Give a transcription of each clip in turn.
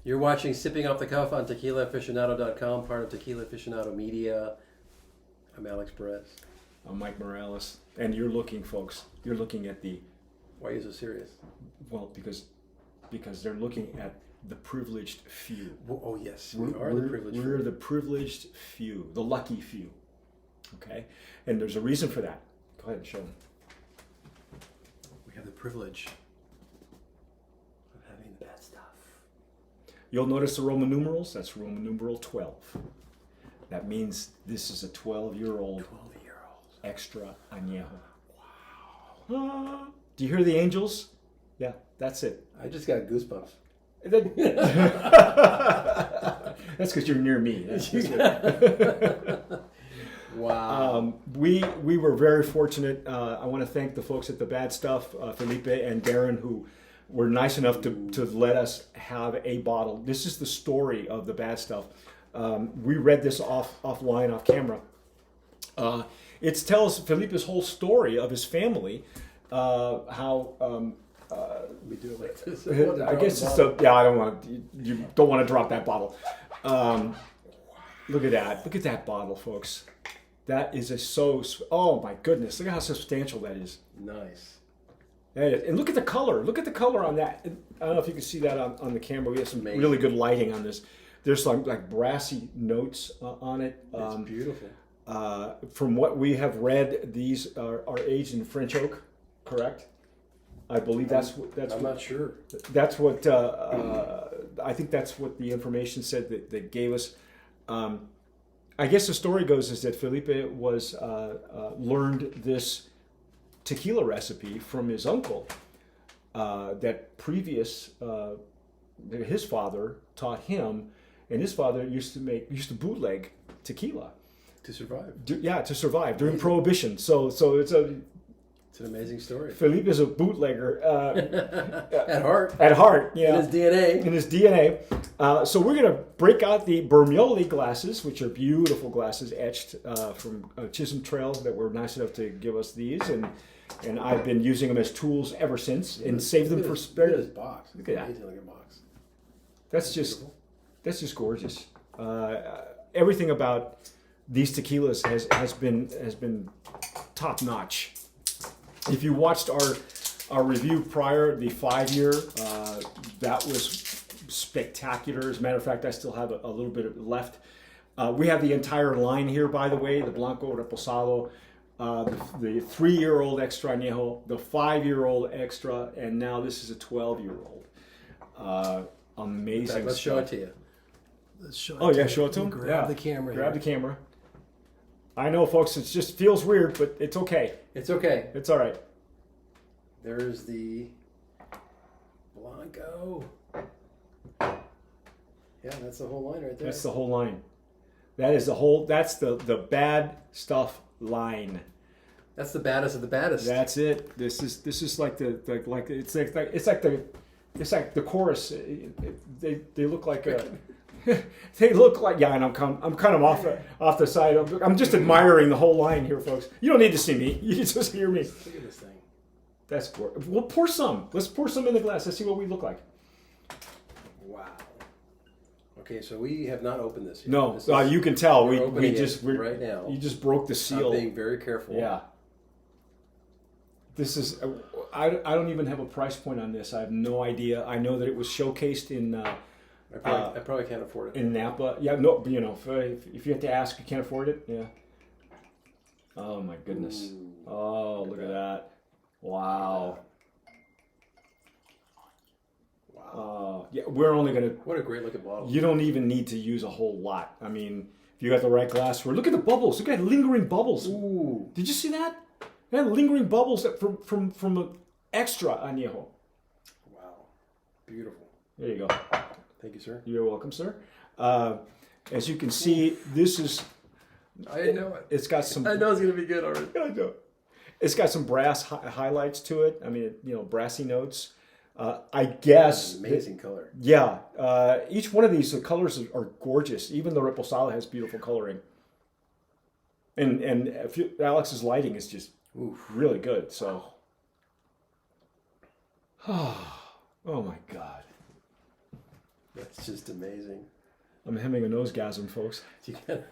You're watching Sipping Off the Cuff on TequilaAficionado.com, part of Tequila Aficionado Media. I'm Alex Perez. I'm Mike Morales. And you're looking, folks, you're looking at the... Why are you so serious? Well, because they're looking at the privileged few. Oh, yes. We are the privileged few. We're the privileged few, the lucky few. Okay? And there's a reason for that. Go ahead and show them. We have the privilege of having the bad stuff. You'll notice the Roman numerals. That's Roman numeral 12. That means this is a 12-year-old extra Anejo. Wow. Do you hear the angels? Yeah, that's it. I just got goosebumps. That's because you're near me. Wow. We were very fortunate. I want to thank the folks at the Bad Stuff, Felipe and Darren, who were nice enough to let us have a bottle. This is the story of the Bad Stuff. We read this offline, off camera. It tells Felipe's whole story of his family, how we do it like this. I guess it's I don't want you don't want to drop that bottle. Look at that! Look at that bottle, folks. That is oh my goodness! Look at how substantial that is. Nice. That is. And look at the color. Look at the color on that. I don't know if you can see that on the camera. We have some really good lighting on this. There's some like brassy notes on it. It's beautiful. From what we have read, these are aged in French oak, correct? I believe that's I'm not sure. That's what I think. That's what the information said that they gave us. I guess the story goes is that Felipe was learned this tequila recipe from his uncle. That his father taught him, and his father used to bootleg tequila to survive. To survive during Prohibition. So it's an amazing story. Felipe is a bootlegger at heart. At heart, yeah. In his DNA. So we're going to break out the Bermioli glasses, which are beautiful glasses etched from Chisholm Trail that were nice enough to give us these, and I've been using them as tools ever since, and save them for spare. Look at this box. Look at that. Amazing looking box. That's just gorgeous. Everything about these tequilas has been top notch. If you watched our review prior, the 5-year, that was spectacular. As a matter of fact, I still have a little bit left. We have the entire line here, by the way, the Blanco Reposado, the 3-year-old Extra Anejo, the 5-year-old Extra, and now this is a 12-year-old. Amazing fact, let's stuff. show it to you. Let's show it to you. Show it to him? Grab the camera. Grab the camera. I know, folks, it just feels weird, but it's okay. It's okay. It's all right. There's the Blanco. Yeah, that's the whole line right there. That's the whole line. That's the Bad Stuff line. That's the baddest of the baddest. That's it. This is like it's like the chorus. They look like they look like, yeah, and I'm kind of off the side. I'm just admiring the whole line here, folks. You don't need to see me. You just hear me. Look at this thing. That's gorgeous. We'll pour some. Let's pour some in the glass. Let's see what we look like. Wow. Okay, so we have not opened this yet. No, you can tell. We're right now. You just broke the seal. I'm being very careful. Yeah. This is. I don't even have a price point on this. I have no idea. I know that it was showcased in. I probably can't afford it. In Napa. Yeah, no, if you have to ask, you can't afford it. Yeah. Oh my goodness. Ooh, oh, look at that. Wow. Wow. Yeah, we're only gonna. What a great looking bottle. You don't even need to use a whole lot. I mean, if you got the right glassware, look at the bubbles. Look at lingering bubbles. Ooh. Did you see that? That lingering bubbles from an extra Anejo. Wow. Beautiful. There you go. Thank you, sir. You're welcome, sir. As you can see, this is. I know it. It's got some. I know it's gonna be good already. I know. It's got some brass highlights to it. I mean, brassy notes. I guess. Amazing color. Yeah. Each one of these, the colors are gorgeous. Even the Reposado has beautiful coloring. And Alex's lighting is just really good. So. Oh my God. That's just amazing. I'm hemming a nosegasm, folks. You can.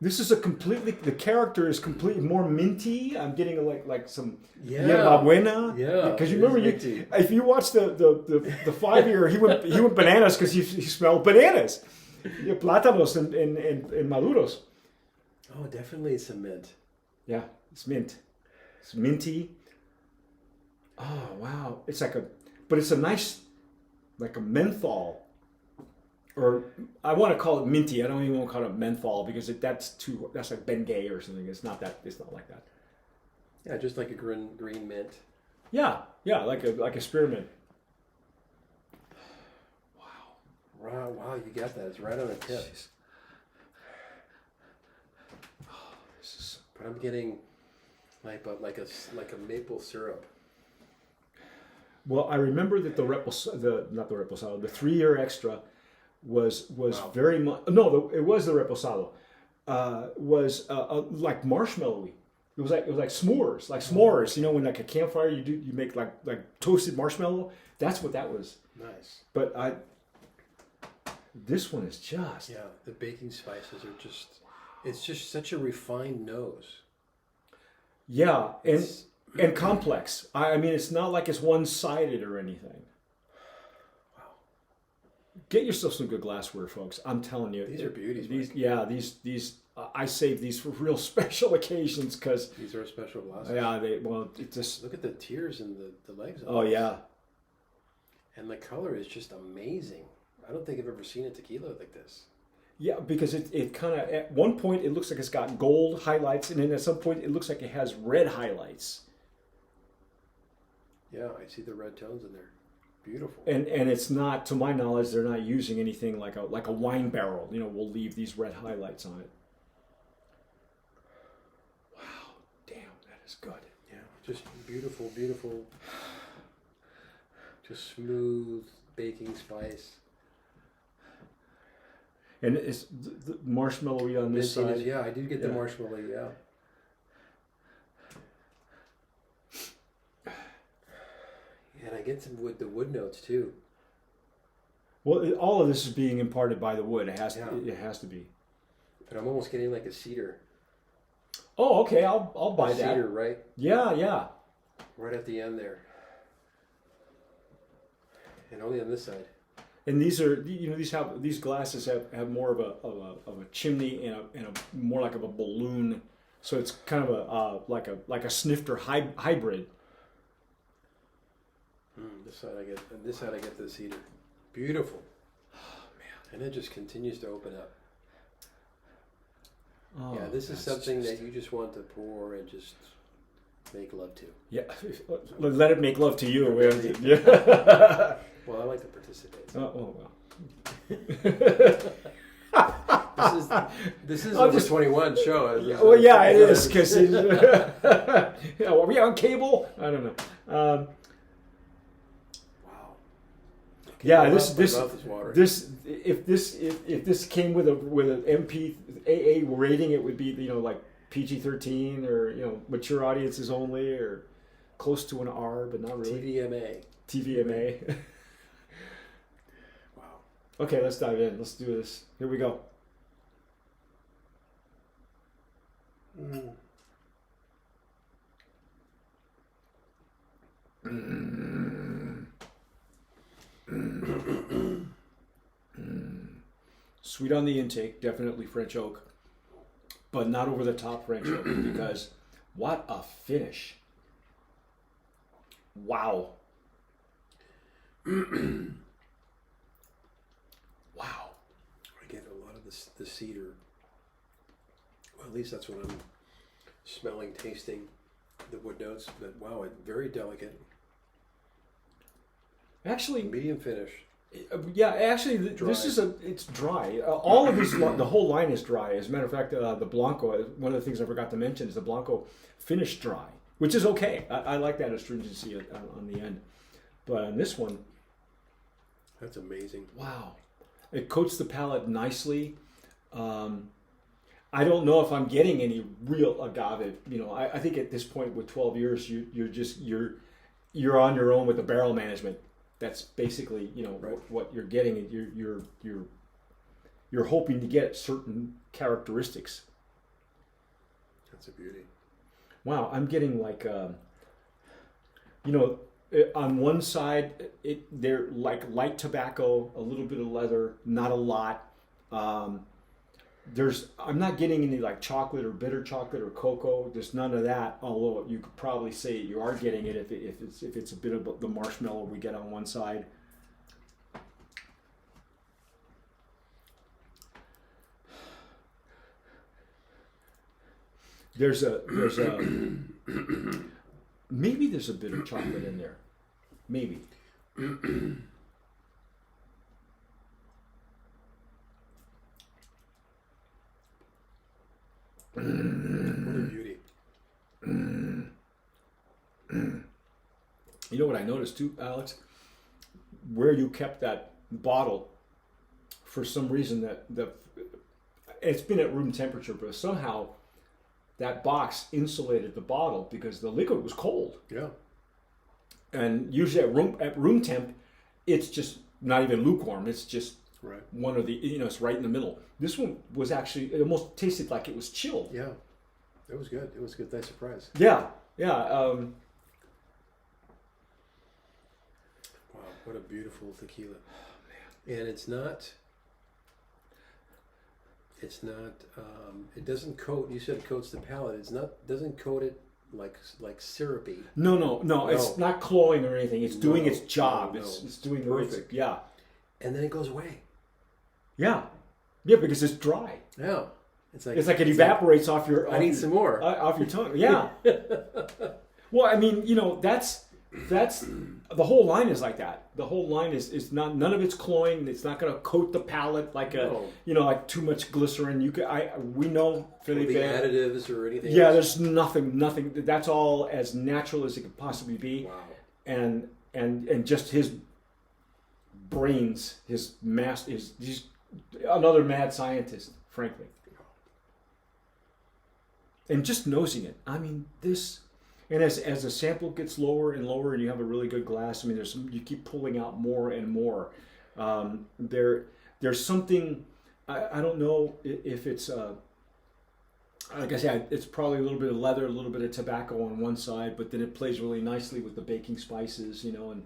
This is the character is completely more minty. I'm getting like some Yeah. buena. Yeah. Because you it remember, is minty. if you watch the 5-year, he went bananas because he smelled bananas. Yeah, plátanos and maduros. Oh, definitely some mint. Yeah, it's mint. It's minty. Oh, wow. It's but it's a nice, like a menthol. Or I want to call it minty. I don't even want to call it menthol because that's like Bengay or something. It's not like that. Yeah, just like a green mint. Yeah, like a spearmint. Wow, you got that. It's right on the tip. Jeez. Oh, this is. But I'm getting like a maple syrup. Well, I remember that the 3-year extra was Wow. very much. No, it was the reposado. Was like marshmallowy. It was like s'mores, like s'mores. You know, when like a campfire, you make like toasted marshmallow. That's what that was. Nice. But this one is just. Yeah, the baking spices are just. It's just such a refined nose. Yeah, and complex. I mean, it's not like it's one-sided or anything. Wow. Get yourself some good glassware, folks. I'm telling you. These are beauties. These. I save these for real special occasions because. These are special glasses. Yeah, it just. Look at the tears in the legs. Oh yeah. And the color is just amazing. I don't think I've ever seen a tequila like this. Yeah, because it kind of, at one point it looks like it's got gold highlights, and then at some point it looks like it has red highlights. Yeah, I see the red tones in there. Beautiful. And it's not, to my knowledge, they're not using anything like a wine barrel. You know, we'll leave these red highlights on it. Wow, damn, that is good. Yeah, just beautiful, just smooth baking spice. And it's the marshmallowy on this side. Yeah, I do get the marshmallow, yeah. And I get some the wood notes too. Well, all of this is being imparted by the wood. It has to be. But I'm almost getting like a cedar. Oh, okay. I'll buy that. Cedar, right? Yeah. Right at the end there. And only on this side. And these glasses have more of a chimney and a more like of a balloon, so it's kind of like a snifter hybrid. This side I get the cedar. Beautiful. Oh man! And it just continues to open up. Oh, yeah, this is something that you just want to pour and just make love to. Yeah, let it make love to you. Yeah. Well, I like to participate. Oh well. This is over 21 show. Well, yeah, it is because. Are we on cable? I don't know. Wow. Yeah, My this if this came with an MPAA rating, it would be like PG-13 or mature audiences only or close to an R, but not really. TVMA. Wow. Okay, let's dive in. Let's do this. Here we go. Sweet on the intake, definitely French oak, but not over the top French oak because what a finish. Wow. Wow. I get a lot of the cedar. Well, at least that's what I'm smelling, tasting, the wood notes. But wow, it's very delicate. Actually, medium finish. Yeah, actually, this is it's dry. All of these, the whole line is dry. As a matter of fact, the Blanco, one of the things I forgot to mention is the Blanco finished dry, which is okay. I like that astringency on the end. But on this one, that's amazing. Wow, it coats the palate nicely. I don't know if I'm getting any real agave. I think at this point with 12 years, you're on your own with the barrel management. That's basically, Right. what you're getting. You're hoping to get certain characteristics. That's a beauty. Wow, I'm getting like, on one side, they're like light tobacco, a little bit of leather, not a lot. I'm not getting any like chocolate or bitter chocolate or cocoa. There's none of that. Although you could probably say you are getting it if it's a bit of the marshmallow we get on one side. There's a maybe there's a bit of chocolate in there. Maybe. What a beauty. You know what I noticed too, Alex? Where you kept that bottle, for some reason it's been at room temperature, but somehow that box insulated the bottle because the liquid was cold. Yeah. And usually at room temp, it's just not even lukewarm. It's just right. One of the, it's right in the middle. This one was actually, it almost tasted like it was chilled. Yeah. It was good. It was a good. Nice surprise. Yeah. Wow, what a beautiful tequila. Oh, man. And it's not, it doesn't coat, you said it coats the palate. Doesn't coat it like syrupy. No. It's not cloying or anything. It's doing its job. No. It's doing perfect. Yeah. And then it goes away. Yeah. Yeah, because it's dry. Yeah. It's like it evaporates off your. I need some more. Off your tongue. Yeah. Well, I mean, that's the whole line is like that. The whole line is not, none of it's cloying. It's not going to coat the palate like like too much glycerin. We know Philly the additives or anything. Yeah, else? there's nothing. That's all as natural as it could possibly be. Wow. And just his brains, he's another mad scientist, frankly. And just nosing it. I mean, this. And as the sample gets lower and lower, and you have a really good glass, I mean, you keep pulling out more and more. There's something, I don't know if it's, like I said, it's probably a little bit of leather, a little bit of tobacco on one side, but then it plays really nicely with the baking spices, and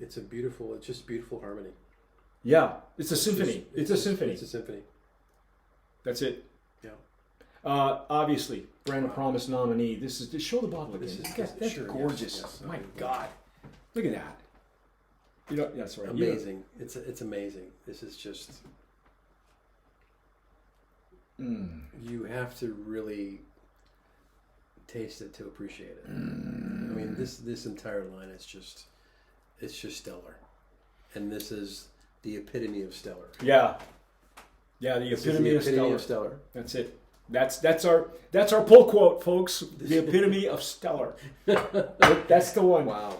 it's just beautiful harmony. Yeah, it's a symphony. It's a symphony. It's a symphony. That's it. Yeah. Obviously, Brand of Promise nominee. Show the bottle again. That's sure, gorgeous. Yes. My God, look at that. That's right. Amazing. It's amazing. This is just. You have to really taste it to appreciate it. I mean, this entire line is just, it's just stellar, and this is the epitome of stellar. Yeah. The epitome of stellar. That's it. That's our pull quote, folks. The epitome of stellar. That's the one. Wow.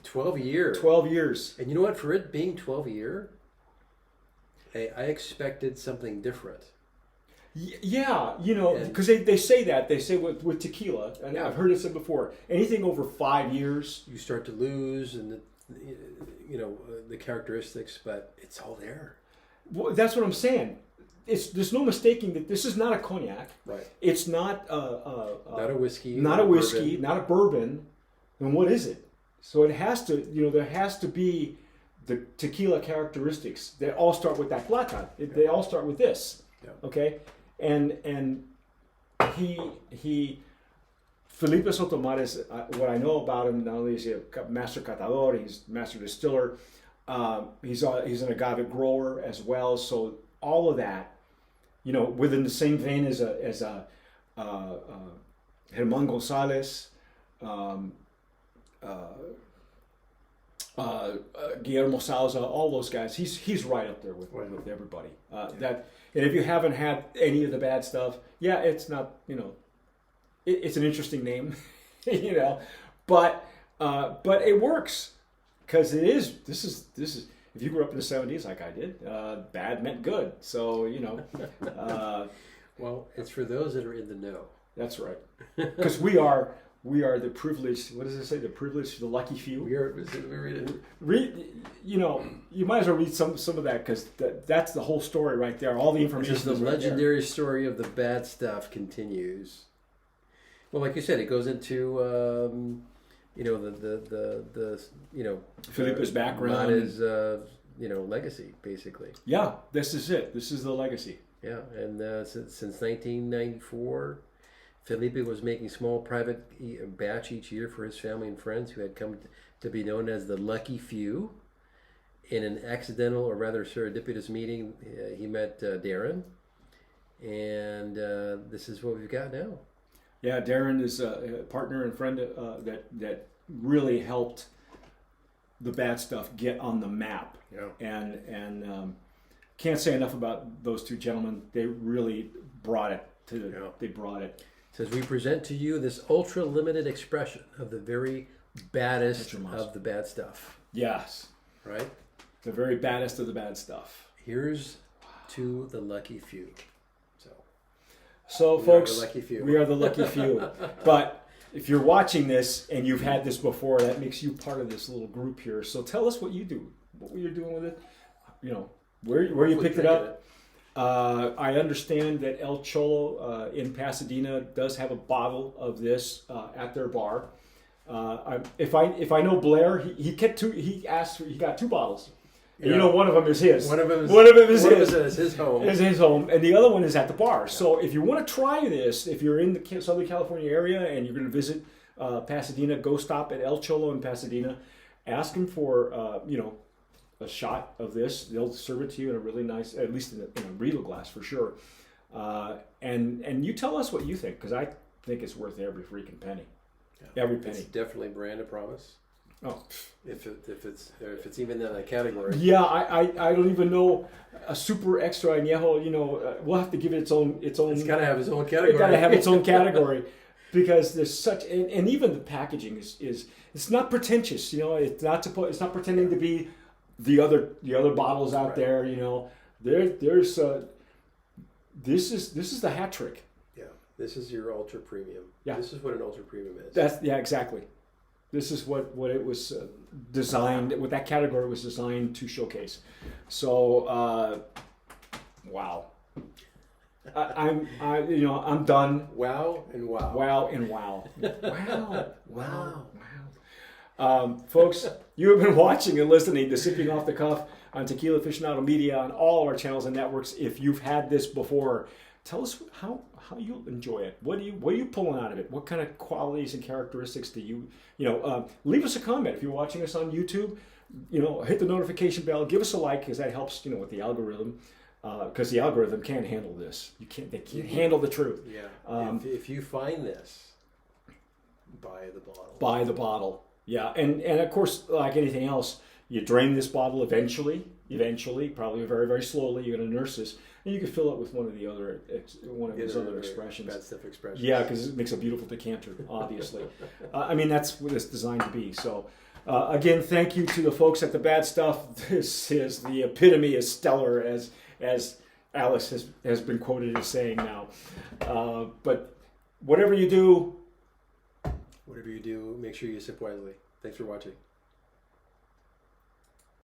12 years. 12 years. And you know what? For it being 12 year, I expected something different. Yeah, because they say that. They say with tequila, and I've heard it said before, anything over 5 years, you start to lose and the characteristics, but it's all there. Well, that's what I'm saying. There's no mistaking that this is not a cognac. Right. It's not not a whiskey. Not a whiskey. Bourbon. Not a bourbon. Then what is it? So it has to. There has to be the tequila characteristics. They all start with that plata. They all start with this. Yeah. Okay. And he Felipe Sotomayor, what I know about him, not only is he a master catador, he's master distiller. He's an agave grower as well. So all of that, within the same vein as Germán González, Guillermo Salza, all those guys. He's right up there with everybody. And if you haven't had any of the bad stuff, it's not. It's an interesting name, but it works because it is. This is. If you grew up in the 70s like I did, bad meant good. So, well, it's for those that are in the know. That's right. Because we are We are the privileged. What does it say? The privileged, the lucky few. We read it. Read, you might as well read some of that because that's the whole story right there. All the information. Because the is right legendary story of the bad stuff continues. Well, like you said, it goes into Felipe's background, not his legacy, basically. Yeah, this is it. This is the legacy. Yeah, and since 1994. Felipe was making small private batch each year for his family and friends who had come to be known as the Lucky Few. In an accidental, or rather serendipitous meeting, he met Darren, and this is what we've got now. Yeah, Darren is a partner and friend that really helped the bad stuff get on the map. Yeah, and can't say enough about those two gentlemen. They really brought it to the. Yeah. They brought it. Says we present to you this ultra limited expression of the very baddest of the bad stuff. Yes. Right? The very baddest of the bad stuff. Here's to the lucky few. So folks, are the lucky few. We are the lucky few. But if you're watching this and you've had this before, that makes you part of this little group here. So tell us what you do. What were you doing with it? Where you picked it up. I understand that El Cholo in Pasadena does have a bottle of this at their bar. If I know Blair, he got two bottles. Yeah. One of them is his. One of them is his home. Is his home, and the other one is at the bar. Yeah. So if you want to try this, if you're in the Southern California area and you're going to visit Pasadena, go stop at El Cholo in Pasadena. Ask him for a shot of this. They'll serve it to you in a really nice, at least in a Riedel glass for sure. And you tell us what you think, because I think it's worth every freaking penny. Yeah. Every penny. It's definitely brand of promise. Oh, if it's even in that category. Yeah, I don't even know a super extra añejo. We'll have to give it its own. It's got to have its own category. It's got to have its own category. Because there's such, and even the packaging is it's not pretentious. It's not pretending to be the other bottles out there. There's this is the hat trick. Yeah, this is your ultra premium. Yeah, this is what an ultra premium is. Exactly. This is what it was designed. What that category was designed to showcase. So, wow. I'm done. Wow and wow. Wow and wow. Wow. Folks, you have been watching and listening to Sipping Off the Cuff on Tequila Aficionado Media on all our channels and networks. If you've had this before, tell us how you enjoy it. What are you pulling out of it? What kind of qualities and characteristics do you leave us a comment if you're watching us on YouTube. Hit the notification bell. Give us a like, because that helps. With the algorithm. Because the algorithm can't handle this. They can't handle the truth. Yeah. If you find this, buy the bottle. Buy the bottle. Yeah, and of course, like anything else, you drain this bottle eventually, probably very, very slowly. You're going to nurse this, and you can fill it with one of his other expressions. Bad stuff expressions. Yeah, because it makes a beautiful decanter, obviously. That's what it's designed to be. So, again, thank you to the folks at the Bad Stuff. This is the epitome of stellar, as Alice has been quoted as saying now. But whatever you do, make sure you sip wisely. Thanks for watching.